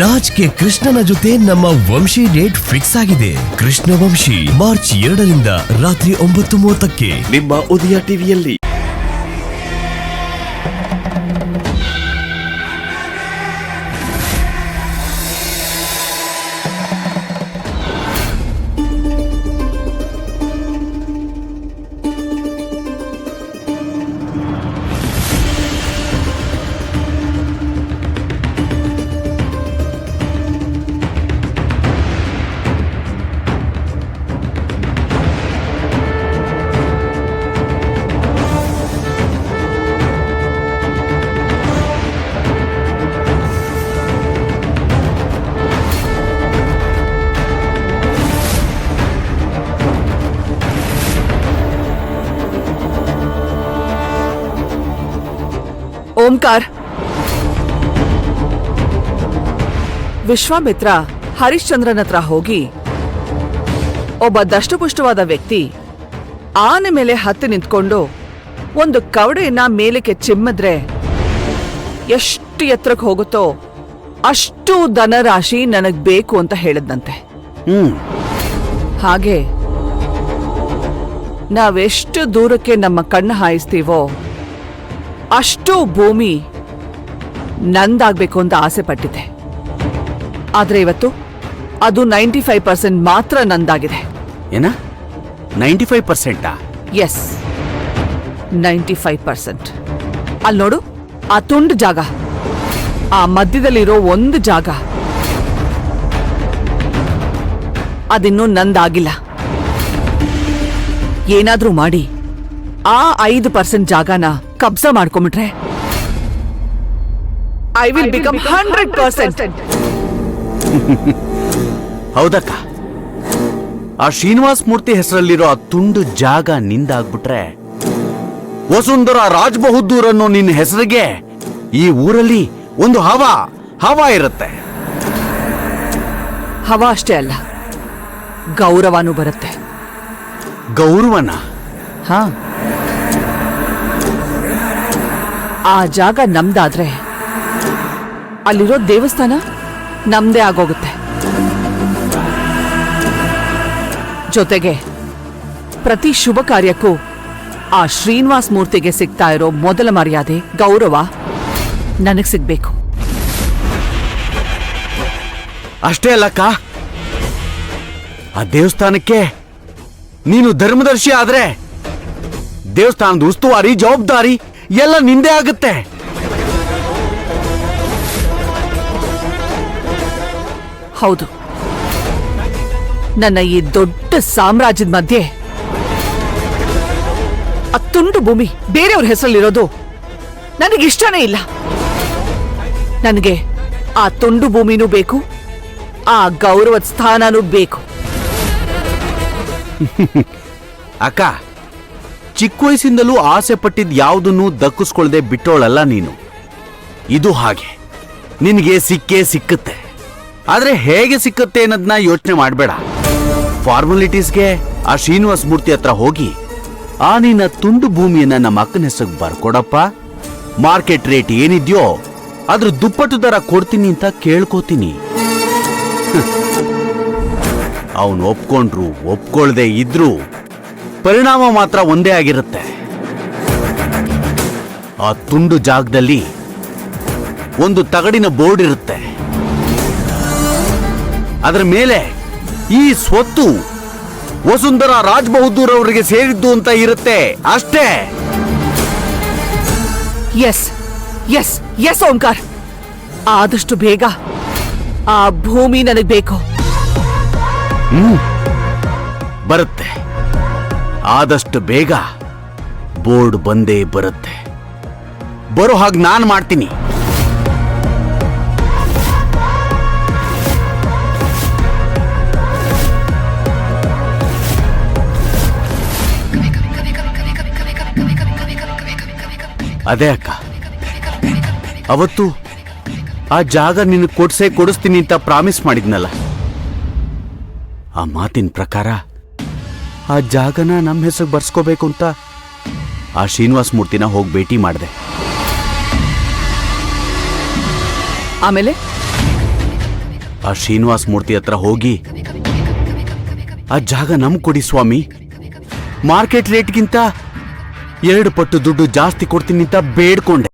Raj K ಕೃಷ್ಣನ ಜೊತೆ ನಮ್ಮ ವಂಶಿ ಡೇಟ್ ಫಿಕ್ಸ್ ಆಗಿದೆ. ಕೃಷ್ಣ ವಂಶಿ ಮಾರ್ಚ್ 2ರಿಂದ ರಾತ್ರಿ 9:30ಕ್ಕೆ ನಿಮ್ಮ ಉದಯ ಟಿವಿಯಲ್ಲಿ. ಓಂಕಾರ್, ವಿಶ್ವಾಮಿತ್ರ ಹರಿಶ್ಚಂದ್ರನ ಹತ್ರ ಹೋಗಿ ಒಬ್ಬ ದಷ್ಟಪುಷ್ಟವಾದ ವ್ಯಕ್ತಿ ಆನೆ ಮೇಲೆ ಹತ್ತಿ ನಿಂತ್ಕೊಂಡು ಒಂದು ಕವಡೆಯನ್ನ ಮೇಲಕ್ಕೆ ಚಿಮ್ಮಿದ್ರೆ ಎಷ್ಟು ಎತ್ತರಕ್ಕೆ ಹೋಗುತ್ತೋ ಅಷ್ಟು ಧನರಾಶಿ ನನಗ್ ಬೇಕು ಅಂತ ಹೇಳಿದ್ನಂತೆ. ಹಾಗೆ ನಾವೆಷ್ಟು ದೂರಕ್ಕೆ ನಮ್ಮ ಕಣ್ಣು ಹಾಯಿಸ್ತೀವೋ ಅಷ್ಟು ಭೂಮಿ ನಂದಾಗ್ಬೇಕು ಅಂತ ಆಸೆ ಪಟ್ಟಿದೆ. ಆದ್ರೆ ಇವತ್ತು ಅದು 95% ಮಾತ್ರ ನಂದಾಗಿದೆ. ಏನ 95%? ಎಸ್, 95%. ಅಲ್ಲಿ ನೋಡು, ಆ ತುಂಡು ಜಾಗ, ಆ ಮಧ್ಯದಲ್ಲಿರೋ ಒಂದು ಜಾಗ ಅದಿನ್ನೂ ನಂದಾಗಿಲ್ಲ. ಏನಾದ್ರೂ ಮಾಡಿ ಆ 5% ಜಾಗನ ಕಬ್ಜಾ ಮಾಡ್ಕೊಂಬಿಟ್ರೆ ಐ ವಿಲ್ ಬಿಕಮ್ 100%. ಹೌದಕ್ಕ, ಆ ಶ್ರೀನಿವಾಸ್ ಮೂರ್ತಿ ಹೆಸರಲ್ಲಿರೋ ಆ ತುಂಡು ಜಾಗ ನಿಂದಾಗ್ಬಿಟ್ರೆ ವಸುಂಧರಾ ರಾಜಬಹುದ್ದೂರ್ ಅನ್ನೋ ನಿನ್ನ ಹೆಸರಿಗೆ ಈ ಊರಲ್ಲಿ ಒಂದು ಹವಾ ಇರುತ್ತೆ. ಹವಾ ಅಷ್ಟೇ ಅಲ್ಲ, ಗೌರವನೂ ಬರುತ್ತೆ. ಗೌರವನ? ಹಾ, ಆ ಜಾಗ ನಮ್ದಾದ್ರೆ ಅಲ್ಲಿರೋ ದೇವಸ್ಥಾನ ನಮ್ದೇ ಆಗೋಗುತ್ತೆ. ಜೊತೆಗೆ ಪ್ರತಿ ಶುಭ ಕಾರ್ಯಕ್ಕೂ ಆ ಶ್ರೀನಿವಾಸ್ ಮೂರ್ತಿಗೆ ಸಿಗ್ತಾ ಇರೋ ಮೊದಲ ಮರ್ಯಾದೆ, ಗೌರವ ನನಗ್ ಸಿಗ್ಬೇಕು. ಅಷ್ಟೇ ಅಲ್ಲಕ್ಕ, ಆ ದೇವಸ್ಥಾನಕ್ಕೆ ನೀನು ಧರ್ಮದರ್ಶಿ ಆದ್ರೆ ದೇವಸ್ಥಾನದ ಉಸ್ತುವಾರಿ, ಜವಾಬ್ದಾರಿ ಎಲ್ಲ ನಿಂದೇ ಆಗುತ್ತೆ. ಹೌದು, ನನ್ನ ಈ ದೊಡ್ಡ ಸಾಮ್ರಾಜ್ಯದ ಮಧ್ಯೆ ಆ ತುಂಡು ಭೂಮಿ ಬೇರೆಯವ್ರ ಹೆಸರಲ್ಲಿರೋದು ನನಗಿಷ್ಟನೇ ಇಲ್ಲ. ನನಗೆ ಆ ತುಂಡು ಭೂಮಿನೂ ಬೇಕು, ಆ ಗೌರವದ ಸ್ಥಾನನೂ ಬೇಕು. ಅಕ್ಕ, ಚಿಕ್ಕ ವಯಸ್ಸಿಂದಲೂ ಆಸೆ ಪಟ್ಟಿದ್ ಯಾವುದನ್ನು ದಕ್ಕಿಸ್ಕೊಳ್ದೆ ಬಿಟ್ಟೋಳಲ್ಲ ನೀನು. ಇದು ಹಾಗೆ ನಿನಗೆ ಸಿಕ್ಕತ್ತೆ. ಆದ್ರೆ ಹೇಗೆ ಸಿಕ್ಕತ್ತೆ ಅನ್ನೋದನ್ನ ಯೋಚನೆ ಮಾಡಬೇಡ. ಫಾರ್ಮಾಲಿಟೀಸ್ಗೆ ಆ ಶ್ರೀನಿವಾಸ್ ಮೂರ್ತಿ ಹತ್ರ ಹೋಗಿ ಆ ನಿನ್ನ ತುಂಡು ಭೂಮಿಯನ್ನ ನಮ್ಮ ಅಕ್ಕನ ಹೆಸರಿಗೆ ಬರ್ಕೊಡಪ್ಪ, ಮಾರ್ಕೆಟ್ ರೇಟ್ ಏನಿದ್ಯೋ ಅದ್ರ ದುಪ್ಪಟ್ಟು ದರ ಕೊಡ್ತೀನಿ ಅಂತ ಕೇಳ್ಕೋತೀನಿ. ಅವನು ಒಪ್ಕೊಂಡ್ರು ಒಪ್ಕೊಳ್ದೆ ಇದ್ರು ಪರಿಣಾಮ ಮಾತ್ರ ಒಂದೇ ಆಗಿರುತ್ತೆ. ಆ ತುಂಡು ಜಾಗದಲ್ಲಿ ಒಂದು ತಗಡಿನ ಬೋರ್ಡ್ ಇರುತ್ತೆ. ಅದರ ಮೇಲೆ ಈ ಸ್ವತ್ತು ವಸುಂಧರಾ ರಾಜಬಹುದ್ದೂರ್ ಅವರಿಗೆ ಸೇರಿದ್ದು ಅಂತ ಇರುತ್ತೆ, ಅಷ್ಟೇ. ಎಸ್ ಎಸ್ ಎಸ್ ಓಂಕಾರ್, ಆದಷ್ಟು ಬೇಗ ಆ ಭೂಮಿ ನನಗೆ ಬೇಕು. ಬರುತ್ತೆ, ಆದಷ್ಟು ಬೇಗ ಬೋರ್ಡ್ ಬಂದೇ ಬರುತ್ತೆ. ಬರೋ ಹಾಗೆ ನಾನು ಮಾಡ್ತೀನಿ. ಅದೇ ಅಕ್ಕ, ಅವತ್ತು ಆ ಜಾಗ ನಿನ್ನ ಕೊಡಿಸ್ತೀನಿ ಅಂತ ಪ್ರಾಮಿಸ್ ಮಾಡಿದ್ನಲ್ಲ, ಆ ಮಾತಿನ ಪ್ರಕಾರ ಆ ಜಾಗನ ನಮ್ಮ ಹೆಸರು ಬರ್ಸ್ಕೋಬೇಕು ಅಂತ ಆ ಶ್ರೀನಿವಾಸ್ ಮೂರ್ತಿನ ಹೋಗಿ ಭೇಟಿ ಮಾಡಿದೆ. ಆಮೇಲೆ ಆ ಶ್ರೀನಿವಾಸ ಮೂರ್ತಿ ಹತ್ರ ಹೋಗಿ ಆ ಜಾಗ ನಮ್ ಕೊಡಿ ಸ್ವಾಮಿ, ಮಾರ್ಕೆಟ್ ರೇಟ್ಗಿಂತ 2 ಪಟ್ಟು ದುಡ್ಡು ಜಾಸ್ತಿ ಕೊಡ್ತೀನಿ ಅಂತ ಬೇಡ್ಕೊಂಡೆ.